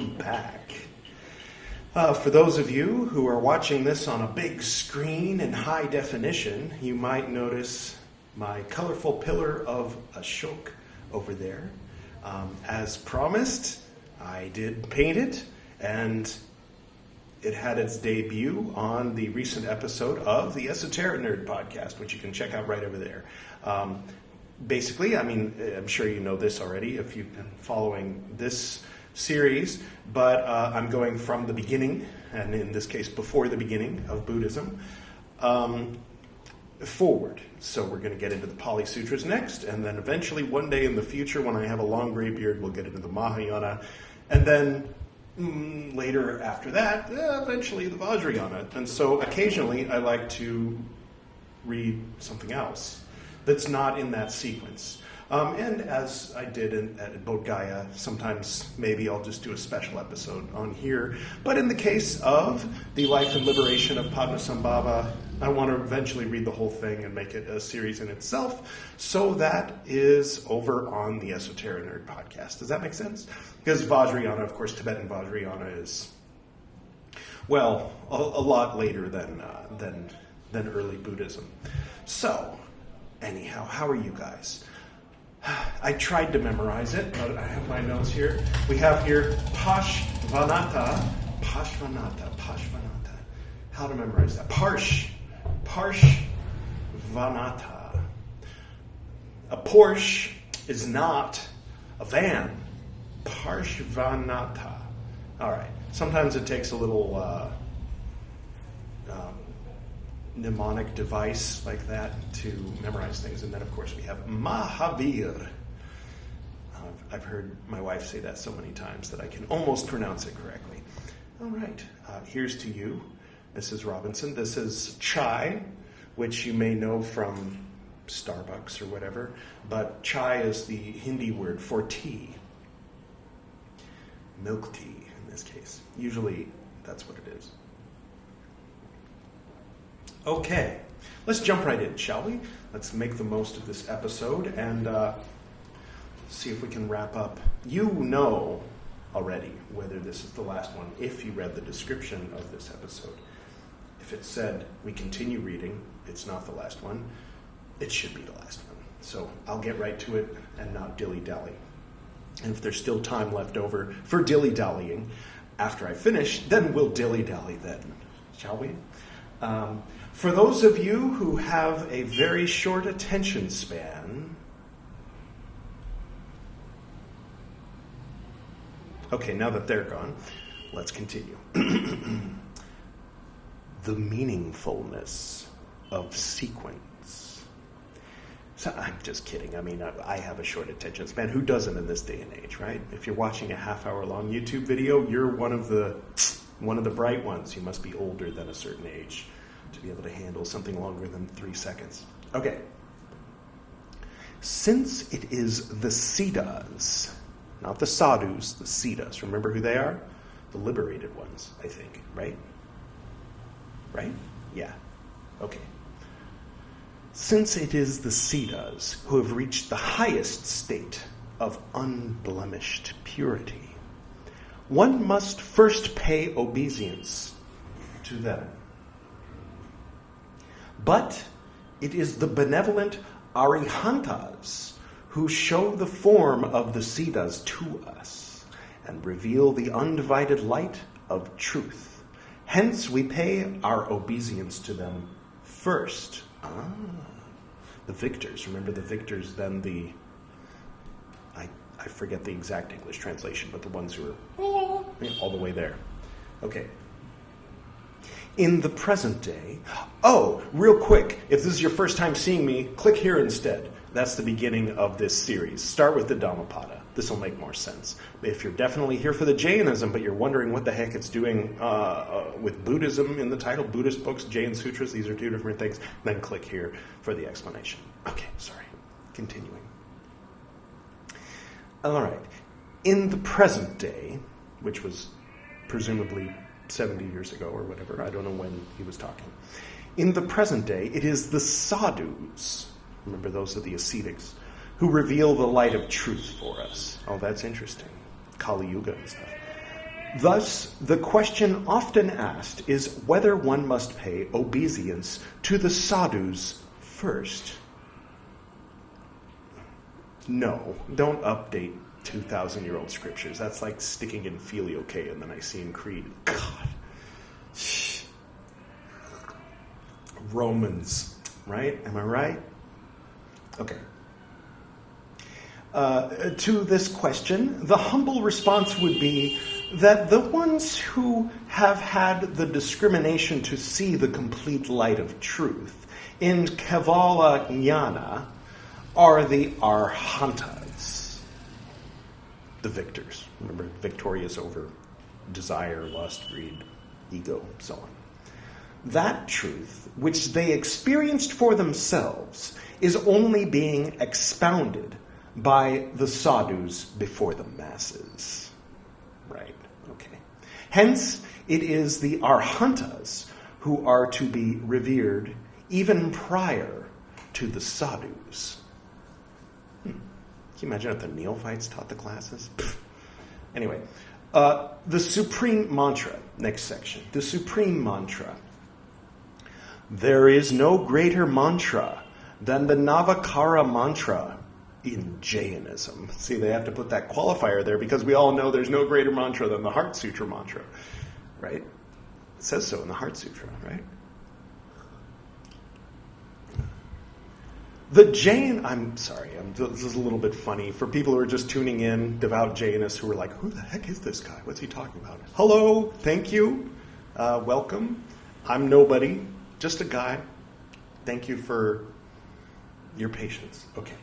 welcome back. For those of you who are watching this on a big screen in high definition, you might notice my colorful pillar of Ashok over there. As promised, I did paint it, and it had its debut on the recent episode of the Esoteric Nerd podcast, which you can check out right over there. Basically, I'm sure you know this already if you've been following this series, but I'm going from the beginning, and in this case, before the beginning of Buddhism, forward. So we're going to get into the Pali Sutras next, and then eventually one day in the future, when I have a long gray beard, we'll get into the Mahayana, and then later after that, eventually the Vajrayana. And so occasionally I like to read something else that's not in that sequence. And as I did at Bodh Gaya, sometimes maybe I'll just do a special episode on here. But in the case of the Life and Liberation of Padmasambhava, I want to eventually read the whole thing and make it a series in itself. So that is over on the Esoteric Nerd podcast. Does that make sense? Because Vajrayana, of course, Tibetan Vajrayana is, well, a lot later than early Buddhism. So, anyhow, how are you guys? I tried to memorize it, but I have my notes here. We have here Pashvanata. How to memorize that? Parshvanata. A Porsche is not a van. Parshvanata. All right. Sometimes it takes a little mnemonic device like that to memorize things. And then, of course, we have Mahavir. I've heard my wife say that so many times that I can almost pronounce it correctly. All right. Here's to you, Mrs. Robinson. This is chai, which you may know from Starbucks or whatever. But chai is the Hindi word for tea. Milk tea, in this case. Usually, that's what it is. Okay, let's jump right in, shall we? Let's make the most of this episode and see if we can wrap up. You know already whether this is the last one if you read the description of this episode. If it said we continue reading, it's not the last one. It should be the last one. So I'll get right to it and not dilly-dally. And if there's still time left over for dilly-dallying after I finish, then we'll dilly-dally then, shall we? For those of you who have a very short attention span, okay, now that they're gone, let's continue. The meaningfulness of sequence. So, I'm just kidding. I have a short attention span. Who doesn't in this day and age, right? If you're watching a half-hour-long YouTube video, you're one of the bright ones. You must be older than a certain age to be able to handle something longer than 3 seconds. Okay. Since it is the Siddhas, not the sadhus, the Siddhas. Remember who they are? The liberated ones, I think, right? Right? Yeah. Okay. Since it is the Siddhas who have reached the highest state of unblemished purity, one must first pay obeisance to them. But it is the benevolent Arihantas who show the form of the Siddhas to us and reveal the undivided light of truth. Hence we pay our obeisance to them first. The victors. Remember the victors, then the... I forget the exact English translation, but the ones who are all the way there. Okay. In the present day... Oh, real quick, if this is your first time seeing me, click here instead. That's the beginning of this series. Start with the Dhammapada. This will make more sense. If you're definitely here for the Jainism, but you're wondering what the heck it's doing with Buddhism in the title, Buddhist books, Jain Sūtras, these are two different things, then click here for the explanation. Okay, sorry. Continuing. All right. In the present day, which was presumably 70 years ago or whatever, I don't know when he was talking. In the present day, it is the sadhus, remember those are the ascetics, who reveal the light of truth for us. Oh, that's interesting. Kali Yuga and stuff. Thus, the question often asked is whether one must pay obeisance to the sadhus first. No, don't update 2,000-year-old scriptures. That's like sticking in Filioque in the Nicene Creed. God. Romans, right? Am I right? Okay. To this question, the humble response would be that the ones who have had the discrimination to see the complete light of truth in Kevala Jnana are the Arhantas, the victors. Remember, victorious over desire, lust, greed, ego, so on. That truth, which they experienced for themselves, is only being expounded by the sadhus before the masses. Right, okay. Hence, it is the Arhantas who are to be revered even prior to the sadhus. Can you imagine if the neophytes taught the classes? Anyway, the supreme mantra, next section. The supreme mantra. There is no greater mantra than the Namakāra mantra in Jainism. See, they have to put that qualifier there because we all know there's no greater mantra than the Heart Sutra mantra, right? It says so in the Heart Sutra, right? The Jain, this is a little bit funny for people who are just tuning in, devout Jainists who are like, who the heck is this guy? What's he talking about? Hello, thank you, welcome. I'm nobody, just a guy. Thank you for your patience. Okay.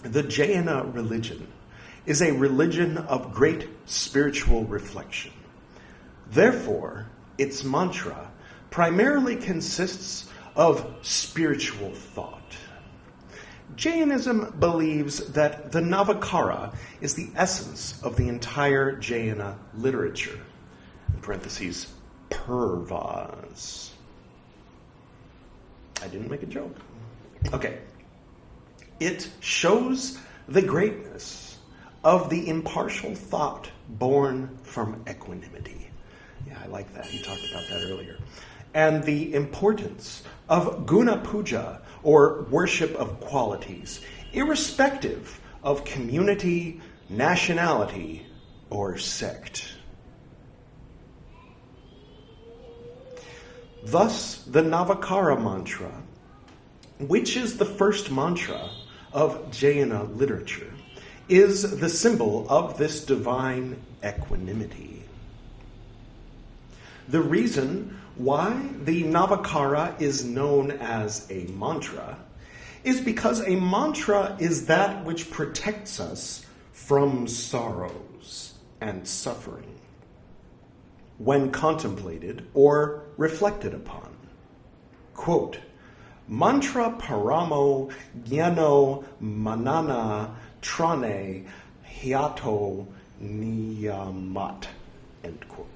The Jaina religion is a religion of great spiritual reflection. Therefore, its mantra primarily consists of spiritual thought. Jainism believes that the Namakāra is the essence of the entire Jaina literature. In parentheses, purvas. I didn't make a joke. Okay. It shows the greatness of the impartial thought born from equanimity. Yeah, I like that. You talked about that earlier. And the importance of guna puja, or worship of qualities, irrespective of community, nationality, or sect. Thus, the Namakāra mantra, which is the first mantra of Jaina literature, is the symbol of this divine equanimity. The reason why the Namakāra is known as a mantra is because a mantra is that which protects us from sorrows and suffering when contemplated or reflected upon. Quote, mantra paramo jnano manana trane hyato niyamat. End quote.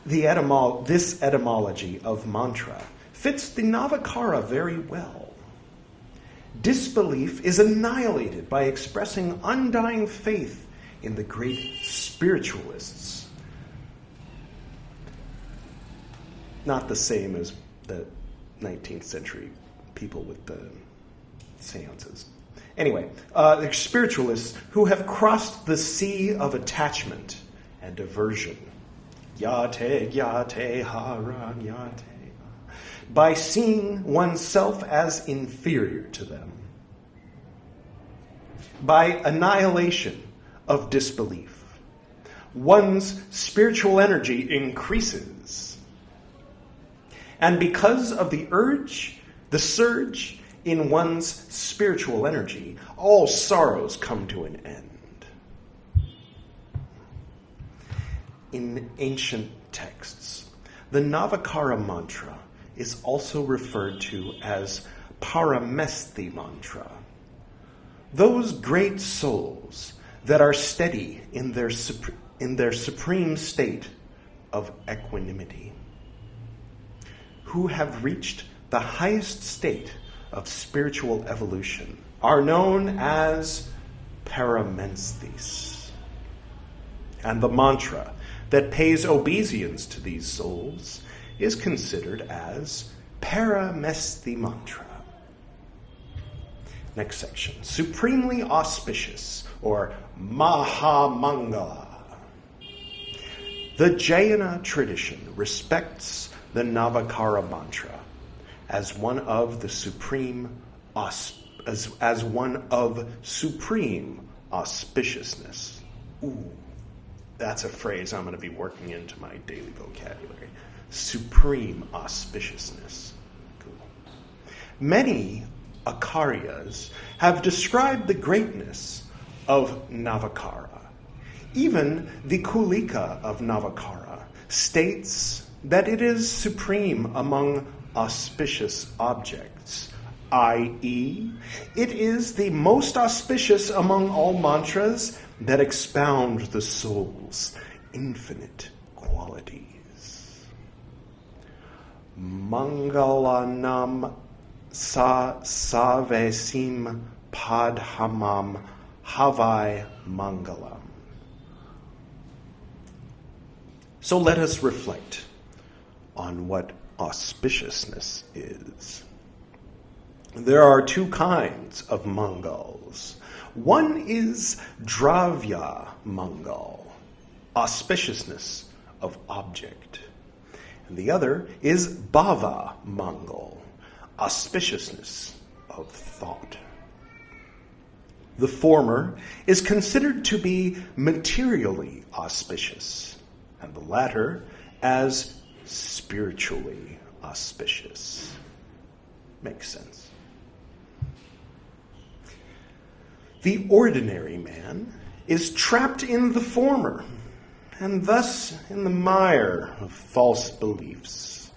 This etymology of mantra fits the Namakāra very well. Disbelief is annihilated by expressing undying faith in the great spiritualists. Not the same as the 19th century people with the seances. Anyway, the spiritualists who have crossed the sea of attachment and aversion. Yate, yate, hara, yate. By seeing oneself as inferior to them. By annihilation of disbelief. One's spiritual energy increases. And because of the surge in one's spiritual energy, all sorrows come to an end. In ancient texts, the Namakāra mantra is also referred to as Paramesthi mantra. Those great souls that are steady in their supreme state of equanimity, who have reached the highest state of spiritual evolution, are known as paramesthis. And the mantra that pays obeisance to these souls is considered as paramesthi mantra. Next section, supremely auspicious, or Mahamangala. The Jaina tradition respects the Namakāra mantra as one of the supreme as one of supreme auspiciousness. Ooh, that's a phrase I'm going to be working into my daily vocabulary. Supreme auspiciousness. Cool. Many Acharyas have described the greatness of Namakāra. Even the Kulika of Namakāra states that it is supreme among auspicious objects, i.e., it is the most auspicious among all mantras that expound the soul's infinite qualities. Mangalanam sa savesim padhamam havai mangalam. So let us reflect on what auspiciousness is. There are two kinds of mangals. One is dravya mangal, auspiciousness of object. And the other is bhava mangal, auspiciousness of thought. The former is considered to be materially auspicious, and the latter as spiritually auspicious. Makes sense. The ordinary man is trapped in the former, and thus in the mire of false beliefs.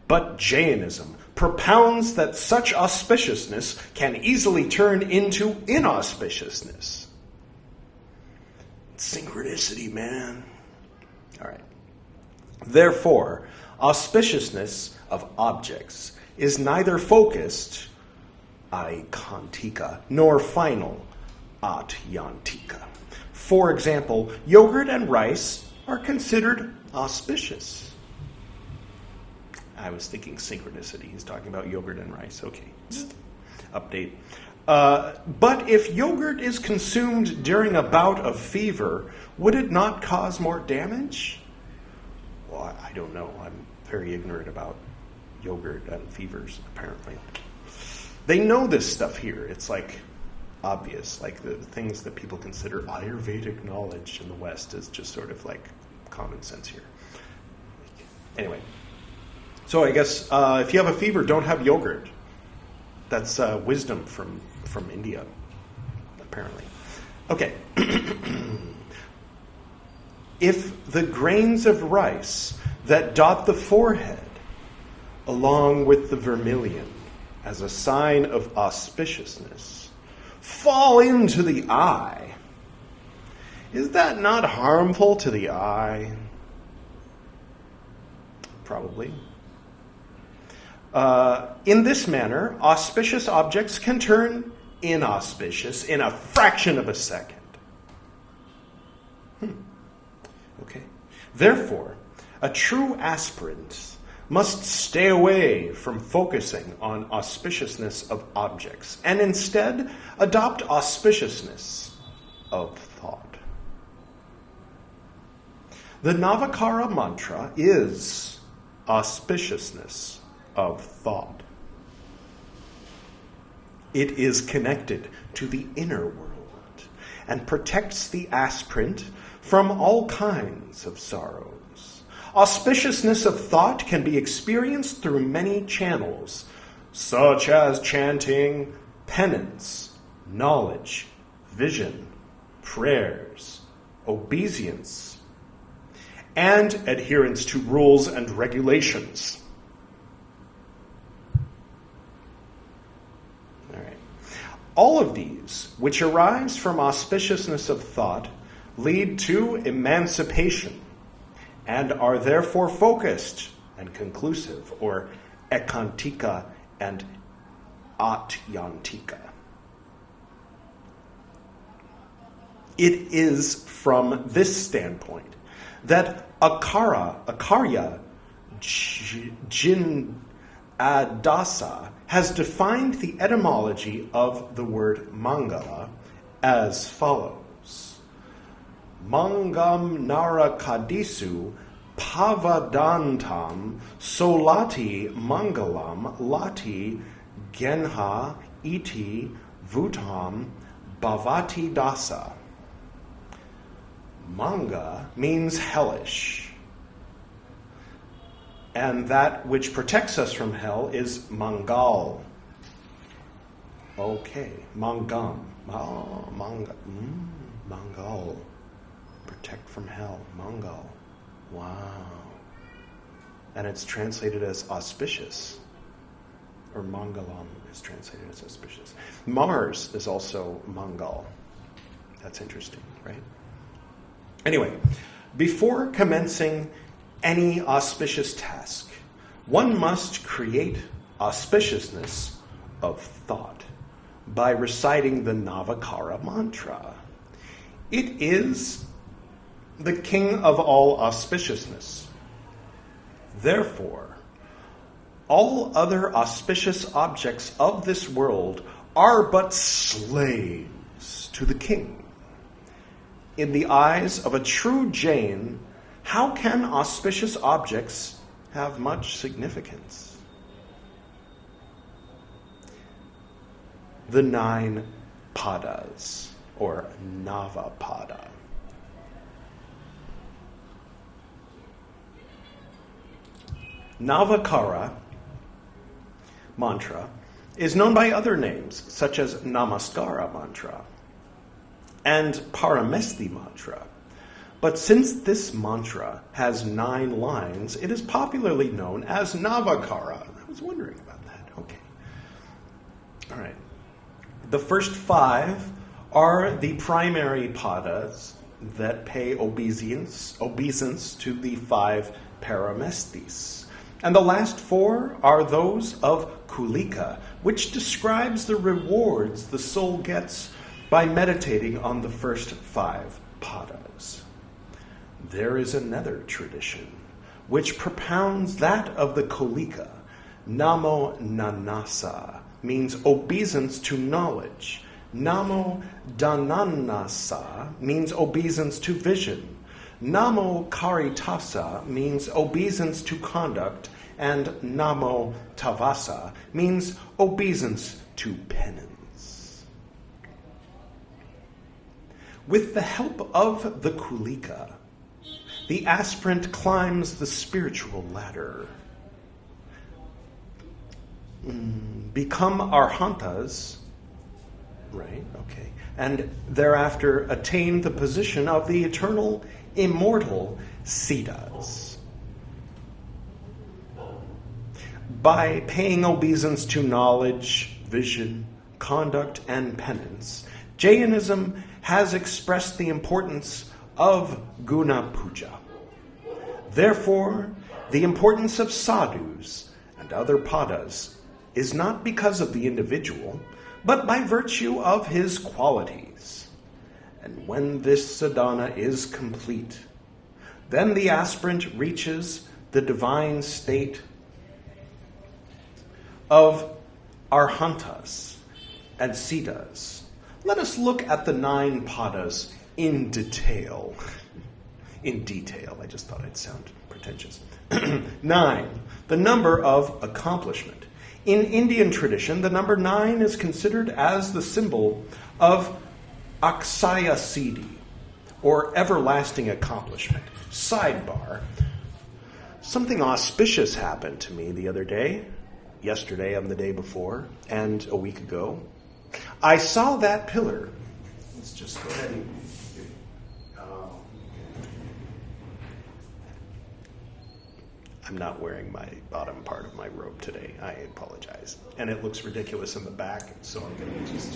But Jainism propounds that such auspiciousness can easily turn into inauspiciousness. Synchronicity, man. All right. Therefore, auspiciousness of objects is neither focused, aikantika, nor final, atyantika. For example, yogurt and rice are considered auspicious. I was thinking synchronicity. He's talking about yogurt and rice. Okay, just update. But if yogurt is consumed during a bout of fever, would it not cause more damage? Well, I don't know. I'm very ignorant about yogurt and fevers, apparently. They know this stuff here. It's like obvious, like the things that people consider Ayurvedic knowledge in the West is just sort of like common sense here. Anyway, so I guess if you have a fever, don't have yogurt. That's wisdom from India, apparently. Okay. If the grains of rice that dot the forehead, along with the vermilion, as a sign of auspiciousness, fall into the eye, is that not harmful to the eye? Probably. In this manner, auspicious objects can turn inauspicious in a fraction of a second. Okay. Therefore, a true aspirant must stay away from focusing on auspiciousness of objects and instead adopt auspiciousness of thought. The Namakāra mantra is auspiciousness of thought. It is connected to the inner world and protects the aspirant from all kinds of sorrows. Auspiciousness of thought can be experienced through many channels, such as chanting, penance, knowledge, vision, prayers, obeisance, and adherence to rules and regulations. All of these, which arise from auspiciousness of thought, lead to emancipation and are therefore focused and conclusive, or ekantika and atyantika. It is from this standpoint that Acharya Jin Adasa has defined the etymology of the word Mangala as follows. Mangam narakadisu pavadantam solati mangalam lati genha iti vutam bhavati dasa. Manga means hellish. And that which protects us from hell is Mangal. Okay, Mangam. Oh, Mangal. Protect from hell. Mangal. Wow. And it's translated as auspicious. Or Mangalam is translated as auspicious. Mars is also Mangal. That's interesting, right? Anyway, before commencing any auspicious task, one must create auspiciousness of thought by reciting the Namakāra mantra. It is the king of all auspiciousness. Therefore, all other auspicious objects of this world are but slaves to the king. In the eyes of a true Jain, how can auspicious objects have much significance? The 9 padas, or Navapada. Namakāra mantra is known by other names, such as Namaskara mantra and Paramesti mantra. But since this mantra has 9 lines, it is popularly known as Namakāra. I was wondering about that. Okay. All right. The first 5 are the primary padas that pay obeisance to the 5 paramestis. And the last 4 are those of Kulika, which describes the rewards the soul gets by meditating on the first 5 padas. There is another tradition which propounds that of the Kulika. Namo Nanasa means obeisance to knowledge. Namo Dananasa means obeisance to vision. Namo Karitasa means obeisance to conduct. And Namo Tavasa means obeisance to penance. With the help of the Kulika, the aspirant climbs the spiritual ladder. Become arhantas, right? Okay. And thereafter attain the position of the eternal, immortal Siddhas. By paying obeisance to knowledge, vision, conduct, and penance, Jainism has expressed the importance of guna puja. Therefore, the importance of sadhus and other padas is not because of the individual, but by virtue of his qualities. And when this sadhana is complete, then the aspirant reaches the divine state of arhantas and siddhas. Let us look at the 9 padas in detail. In detail, I just thought I'd sound pretentious. 9, the number of accomplishment. In Indian tradition, the number 9 is considered as the symbol of Akshaya Siddhi, or everlasting accomplishment. Sidebar, something auspicious happened to me the other day, yesterday and the day before, and a week ago. I saw that pillar. Let's just go ahead and... I'm not wearing my bottom part of my robe today. I apologize. And it looks ridiculous in the back, so I'm going to just...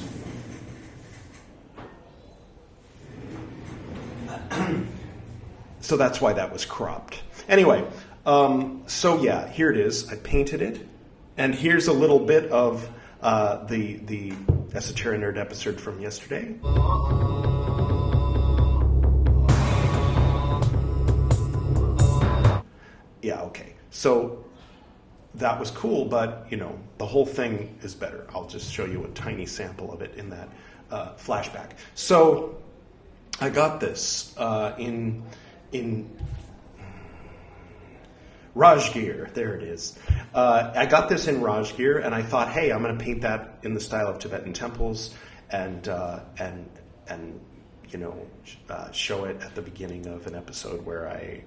So that's why that was cropped. Anyway, so yeah, here it is. I painted it. And here's a little bit of the Esoteric Nerd episode from yesterday. Yeah, okay. So that was cool, but, the whole thing is better. I'll just show you a tiny sample of it in that flashback. So I got this in Rajgir. There it is. I got this in Rajgir, and I thought, hey, I'm going to paint that in the style of Tibetan temples, and show it at the beginning of an episode where I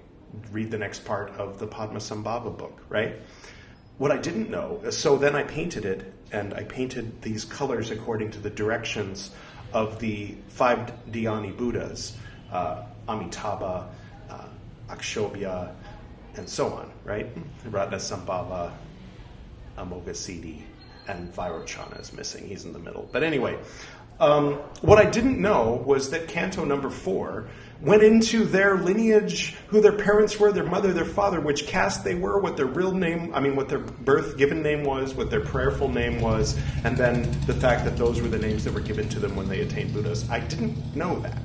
read the next part of the Padmasambhava book, right? What I didn't know, so then I painted it, and I painted these colors according to the directions of the 5 Dhyani Buddhas, Amitabha, Akshobhya, and so on, right? Ratnasambhava, Amoghasiddhi, and Vairochana is missing. He's in the middle. But anyway, what I didn't know was that canto number 4 went into their lineage, who their parents were, their mother, their father, which caste they were, what their real name, what their birth given name was, what their prayerful name was, and then the fact that those were the names that were given to them when they attained Buddhas. I didn't know that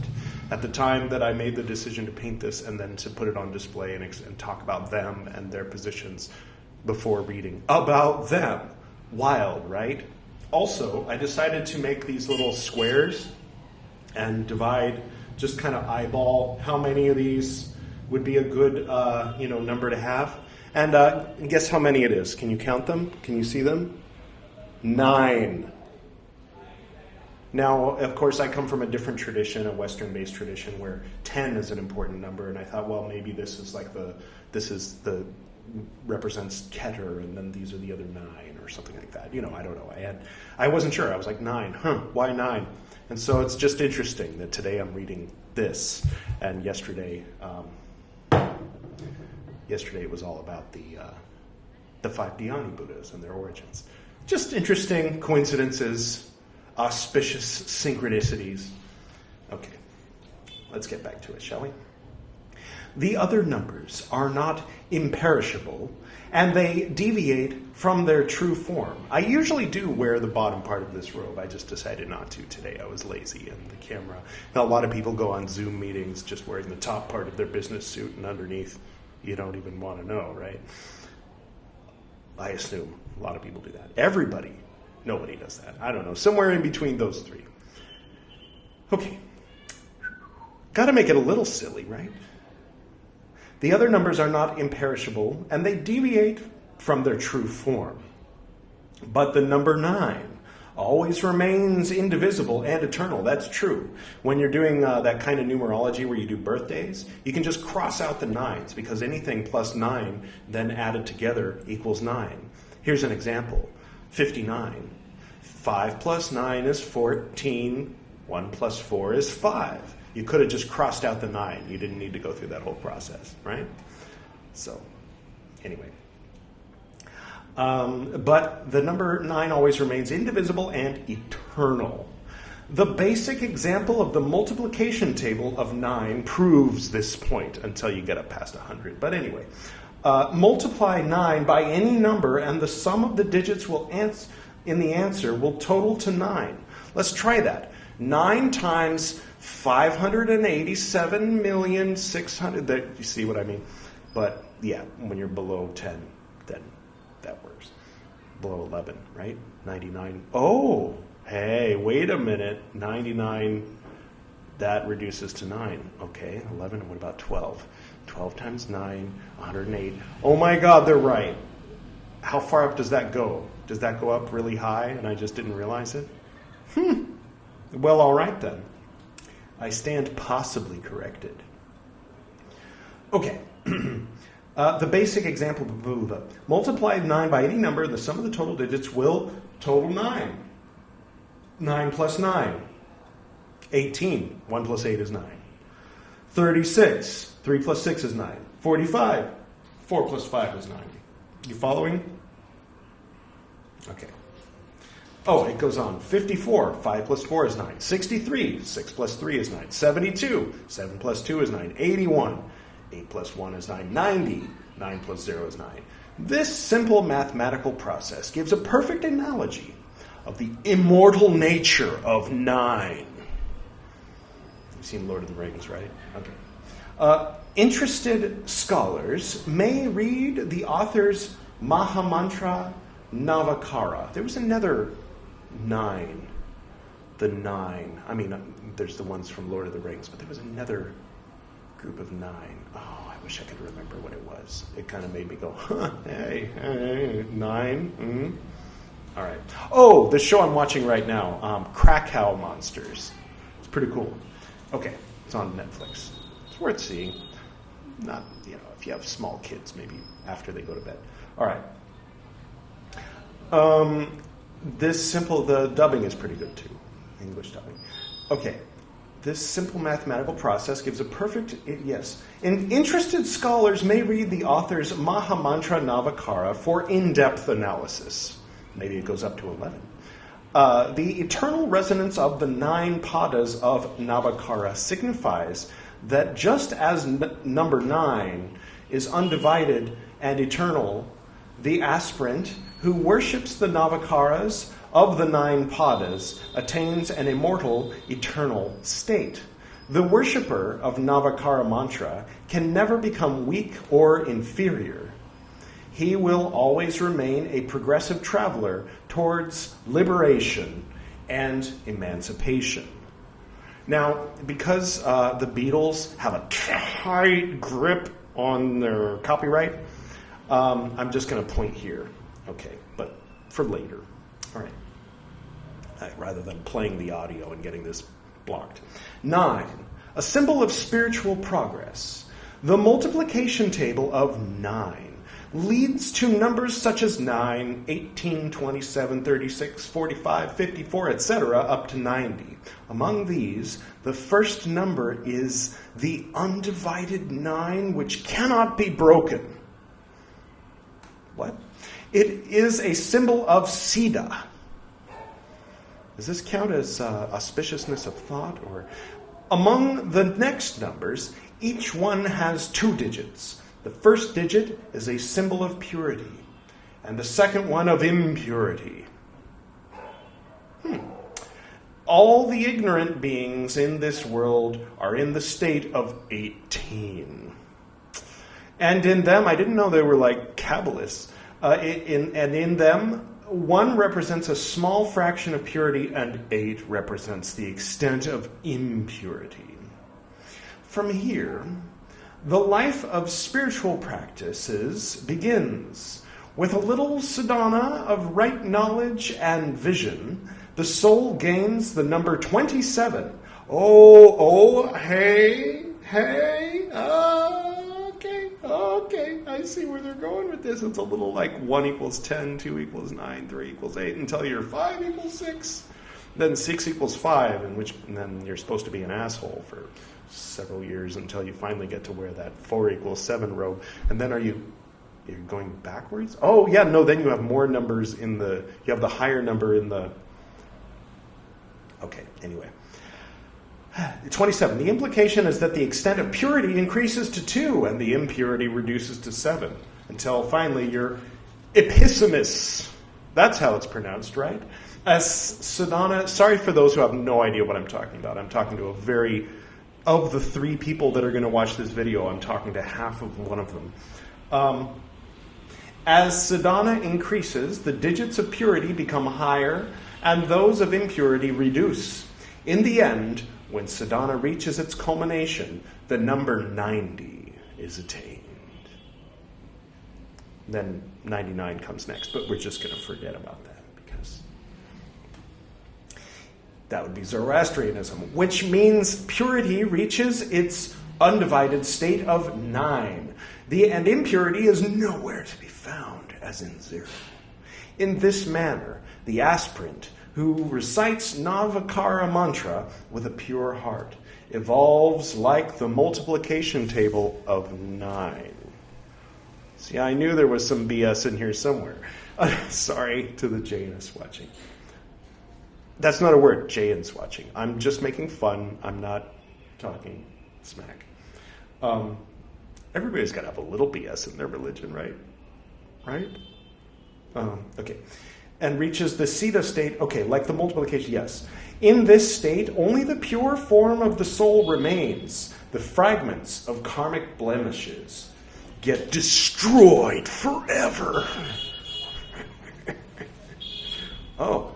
at the time that I made the decision to paint this and then to put it on display and talk about them and their positions before reading about them. Wild, right? Also, I decided to make these little squares and divide, just kind of eyeball how many of these would be a good number to have. And guess how many it is? Can you count them? Can you see them? 9. Now, of course, I come from a different tradition, a Western-based tradition, where 10 is an important number, and I thought, well, maybe this is represents Keter, and then these are the other 9, or something like that. I don't know. I wasn't sure. I was like, 9, why 9? And so it's just interesting that today I'm reading this, and yesterday it was all about the 5 Dhyani Buddhas and their origins. Just interesting coincidences, auspicious synchronicities. Okay, let's get back to it, shall we? The other numbers are not imperishable, and they deviate from their true form. I usually do wear the bottom part of this robe. I just decided not to today. I was lazy, and the camera. Now, a lot of people go on Zoom meetings just wearing the top part of their business suit, and underneath, you don't even want to know, right? I assume a lot of people do that. Nobody does that. I don't know. Somewhere in between those 3. Okay. Got to make it a little silly, right? The other numbers are not imperishable, and they deviate from their true form. But the number 9 always remains indivisible and eternal. That's true. When you're doing that kind of numerology where you do birthdays, you can just cross out the 9s, because anything plus 9 then added together equals 9. Here's an example. 59. 5 plus 9 is 14. 1 plus 4 is 5. You could have just crossed out the 9. You didn't need to go through that whole process, right? So, anyway. But the number 9 always remains indivisible and eternal. The basic example of the multiplication table of 9 proves this point until you get up past 100. But anyway, multiply 9 by any number, and the sum of the digits in the answer will total to 9. Let's try that. 9 times 587,600,000. You see what I mean? But yeah, when you're below 10, then that works. Below 11, right? 99. Oh, hey, wait a minute. 99, that reduces to 9. Okay, 11, what about 12? 12 times 9, 108. Oh my God, they're right. How far up does that go? Does that go up really high and I just didn't realize it? Well, all right then. I stand possibly corrected. Okay. The basic example, multiply 9 by any number, and the sum of the total digits will total 9. 9 plus 9. 18. 1 plus 8 is 9. 36. 3 plus 6 is 9. 45. 4 plus 5 is 9. You following? Okay. Oh, it goes on. 54, 5 plus 4 is 9. 63, 6 plus 3 is 9. 72, 7 plus 2 is 9. 81, 8 plus 1 is 9. 90, 9 plus 0 is 9. This simple mathematical process gives a perfect analogy of the immortal nature of 9. You've seen Lord of the Rings, right? Okay. Interested scholars may read the author's Mahamantra Namakāra. There was another 9. The 9. I mean, there's the ones from Lord of the Rings, but there was another group of 9. Oh, I wish I could remember what it was. It kind of made me go, hey, 9? Mm-hmm. All right. Oh, the show I'm watching right now, Krakow Monsters. It's pretty cool. Okay, it's on Netflix. It's worth seeing. Not, if you have small kids, maybe after they go to bed. All right. The dubbing is pretty good too. English dubbing. Okay. This simple mathematical process gives a perfect, yes. Interested scholars may read the author's Mahamantra Namakāra for in-depth analysis. Maybe it goes up to 11. The eternal resonance of the 9 padas of Namakāra signifies that just as number 9 is undivided and eternal, the aspirant who worships the Namakāras of the 9 padas attains an immortal, eternal state. The worshipper of Namakāra mantra can never become weak or inferior. He will always remain a progressive traveler towards liberation and emancipation. Now, because the Beatles have a tight grip on their copyright, I'm just going to point here. Okay, but for later. All right. Rather than playing the audio and getting this blocked. 9, a symbol of spiritual progress. The multiplication table of 9 leads to numbers such as 9, 18, 27, 36, 45, 54, etc., up to 90. Among these, the first number is the undivided 9, which cannot be broken. What? It is a symbol of Siddha. Does this count as auspiciousness of thought? Or among the next numbers, each one has 2 digits. The first digit is a symbol of purity, and the second one of impurity. All the ignorant beings in this world are in the state of 18. And in them, I didn't know they were like Kabbalists, in them, 1 represents a small fraction of purity and 8 represents the extent of impurity. From here, the life of spiritual practices begins. With a little sadhana of right knowledge and vision, the soul gains the number 27. Okay, I see where they're going with this. It's a little like 1 equals 10, 2 equals 9, 3 equals 8, until you're 5 equals 6. Then 6 equals 5, and then you're supposed to be an asshole for several years until you finally get to wear that 4 equals 7 robe. And then you're going backwards? Oh, yeah, no, then you have more numbers you have the higher number in the... Okay, anyway. 27. The implication is that the extent of purity increases to 2 and the impurity reduces to 7 until finally you're epissimus. That's how it's pronounced, right? As sadhana, sorry for those who have no idea what I'm talking about. I'm talking to of the 3 people that are going to watch this video, I'm talking to half of one of them. As sadhana increases, the digits of purity become higher and those of impurity reduce. In the end, when sadhana reaches its culmination, the number 90 is attained. Then 99 comes next, but we're just going to forget about that because that would be Zoroastrianism, which means purity reaches its undivided state of 9. And impurity is nowhere to be found, as in 0. In this manner, the aspirant who recites Namakāra mantra with a pure heart evolves like the multiplication table of 9. See, I knew there was some BS in here somewhere. Sorry to the Jainists watching. That's not a word, Jains watching. I'm just making fun. I'm not talking smack. Everybody's got to have a little BS in their religion, right? Right? Okay. and reaches the Siddha state, okay, like the multiplication, yes. In this state, only the pure form of the soul remains. The fragments of karmic blemishes get destroyed forever. Oh,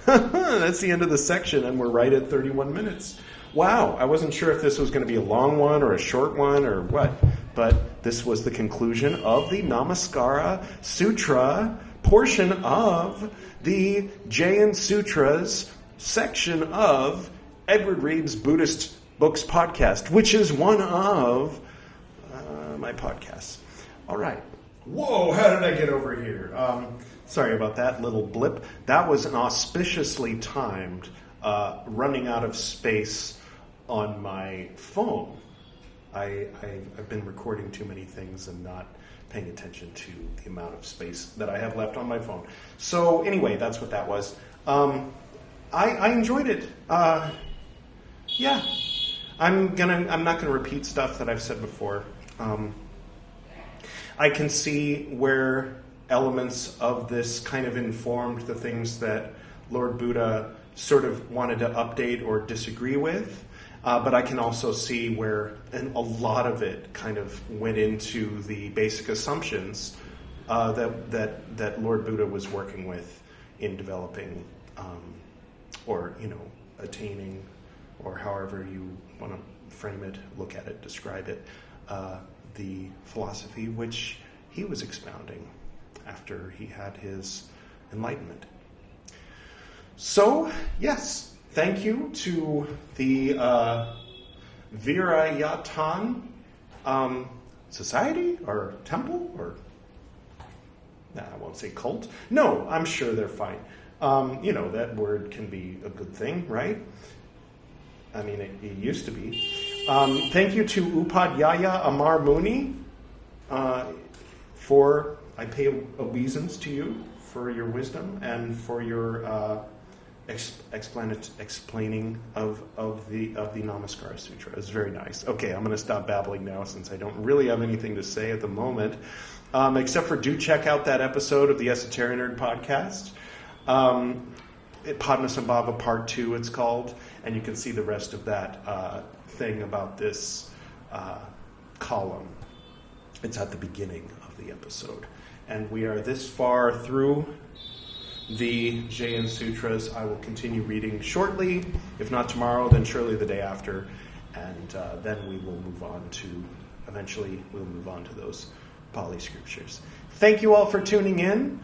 that's the end of the section, and we're right at 31 minutes. Wow, I wasn't sure if this was going to be a long one or a short one or what, but this was the conclusion of the Namaskāra Sūtra portion of the Jain Sūtras section of Edward Reed's Buddhist Books podcast, which is one of my podcasts. All right. Whoa, how did I get over here? Sorry about that little blip. That was an auspiciously timed running out of space on my phone. I've been recording too many things and not paying attention to the amount of space that I have left on my phone. So anyway, that's what that was. I enjoyed it. Yeah. I'm not gonna repeat stuff that I've said before. I can see where elements of this kind of informed the things that Lord Buddha sort of wanted to update or disagree with. But I can also see where a lot of it kind of went into the basic assumptions that Lord Buddha was working with in developing or, attaining, or however you want to frame it, look at it, describe it, the philosophy which he was expounding after he had his enlightenment. So, yes, thank you to the Vajrayana Society or Temple or I won't say cult. No, I'm sure they're fine. That word can be a good thing, right? I mean, it used to be. Thank you to Upadhyaya Amar Muni I pay obeisance to you for your wisdom and for your explaining of the Namaskāra Sutra. It's very nice. Okay, I'm going to stop babbling now since I don't really have anything to say at the moment, except for do check out that episode of the Esoteric Nerd podcast. Padmasambhava Part 2 it's called, and you can see the rest of that thing about this column. It's at the beginning of the episode. And we are this far through the Jain Sutras. I will continue reading shortly. If not tomorrow, then surely the day after. And then we will move on to those Pali scriptures. Thank you all for tuning in.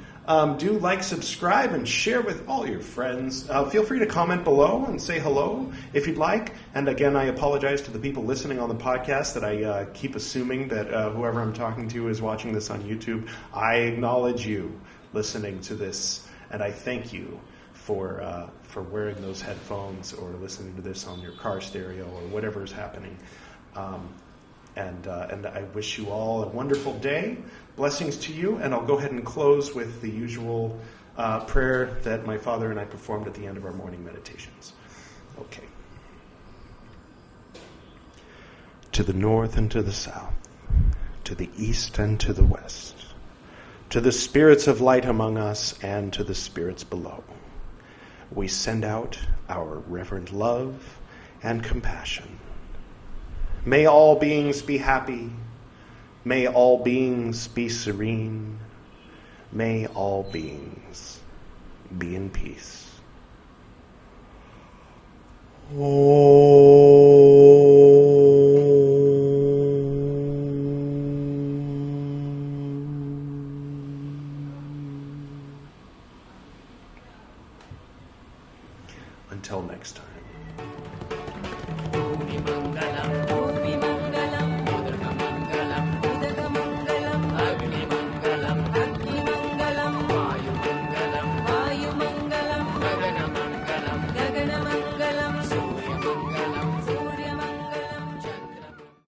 Do like, subscribe, and share with all your friends. Feel free to comment below and say hello if you'd like. And again, I apologize to the people listening on the podcast that I keep assuming that whoever I'm talking to is watching this on YouTube. I acknowledge you listening to this, and I thank you for wearing those headphones or listening to this on your car stereo or whatever is happening. And I wish you all a wonderful day. Blessings to you, and I'll go ahead and close with the usual prayer that my father and I performed at the end of our morning meditations. Okay. To the north and to the south, to the east and to the west, to the spirits of light among us and to the spirits below, we send out our reverent love and compassion. May all beings be happy. May all beings be serene. May all beings be in peace. Until next time.